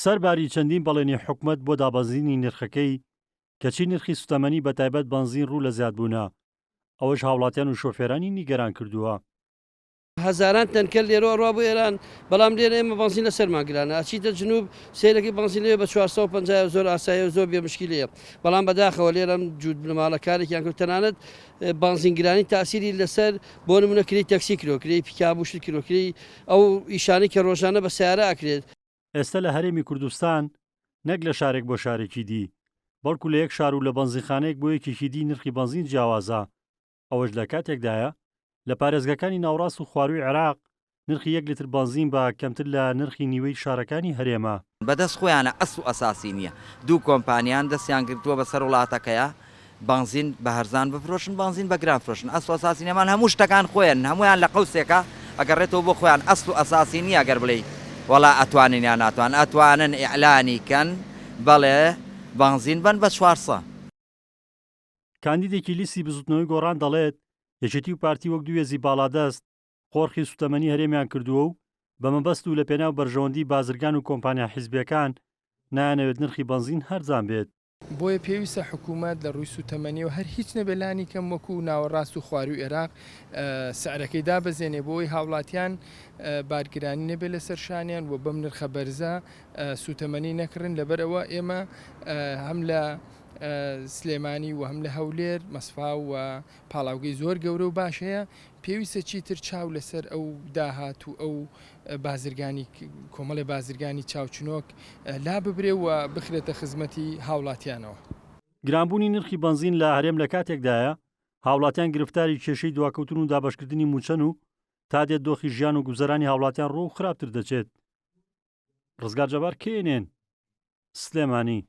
سەرباری چەندین بەڵێنی حکوومەت بۆ دابەزینی نرخەکەی کەچی نرخی سوتەمەنی بەتایبەت بەنزین ڕوو لە زیادبوونە، ئەوەش هاوڵاتیان و شۆفێرانی نیگەران کردووە. هەزاران تەنکەل لێرە ڕوا بۆ ئێران، بەڵام لێرە ئێمە بەنزین لە سەرمان گرانە، ئەچیتە جنوب سەیرەکەی بەنزین لێ بە 450 زۆر ئاسایە و زۆر بێمشکیلەیە، بەڵام بەداخەوە لێرەم جوود بنەماڵەکارێکیان کرد تەنانەت بەنزینگرانی تاسیری لەسەر بۆ نمونە کری تەکسی کرۆکری پیکابوش کرۆکری ئەو ئیشانەی کە ڕۆژانە بە سیارە ئاکرێت. ئێستا لە هەرێمی کوردستان نەک لە شارێک بۆ شارێکی دی، بەڵکو لە یەک شار و لە بەنزینخانەیەک بۆ یەکێکی دی نرخی بەنزین جیاوازە. ئەوەش لە کاتێکدایە لە پارێزگەکانی ناوڕاست و خواروی عێراق نرخی 1 لیتر بەنزین بە کەمتر لە نرخی نیوەی شارەکانی هەرێمە. بەدەست خۆیانە ئەسڵ و ئەساسی نییە. دوو کۆمپانیان دەستیان گرتووە بەسەر وڵاتەکەیە بەنزین بە هەرزان بفرۆشن، بەنزین بە گران فرۆشن. ئەسڵ و ئەساسی نێمان هەموو شتەکان خۆیان، هەمویان لە قەوسێکە ئەگەڕێتەوە بۆ خۆیان. ئەسڵ و ئەساسی نییە ئەگەر بڵێ وەڵا ئەتوانن یان ناتوان، ئەتوانن ئیعلانی کەن بەڵێ بەنزین بن بە 400. کاندیدێکی لیستی بزوتنەوەی گۆڕان دەڵێت یەکێتی و پارتی وەک دوو هێزی باڵادەست قۆڕخی سوتەمەنی هەرێمیان کردووە و بە مەبەست و لە پێناو بەرژەوەندی بازرگان و کۆمپانیا حیزبیەکان نایانەوێت نرخی بەنزین هەرزان بێت. بۆیە پێویستە حکوومەت لە ڕووی سوتەمەنی و هەر هیچ نەبێلانی کەم وەکو ناوەڕاست و خواروی عێراق سعرەکەی دابەزێنێ بۆی هاوڵاتیان بارگرانی نەبێت لە سەرشانیان و بەم نرخە بەرزە سوتەمەنی نەکردن. لەبەرەوە ئێمە هەم لە سلێمانی و هەم لە هەولێر مەسفا و پاڵاوگەی زۆر گەورە و باش هەیە، پێویستە چیتر چاو لەسەر ئەو داهات و ئەو بازرگانی کۆمەڵی بازرگانی چاوچنۆک لا ببرێ و بخرێتە خزمەتی هاوڵاتیانەوە. گرانبوونی نرخی بەنزین لە هەرێم لە کاتێکدایە هاوڵاتیان گرفتاری کێشەی دواکەوتن و دابەشکردنی موچەن و تا دێت دۆخی ژیان و گوزەرانی هاوڵاتیان ڕۆ و خراپتر دەچێت. ڕزگار جەبار کێنێن سلێمانی.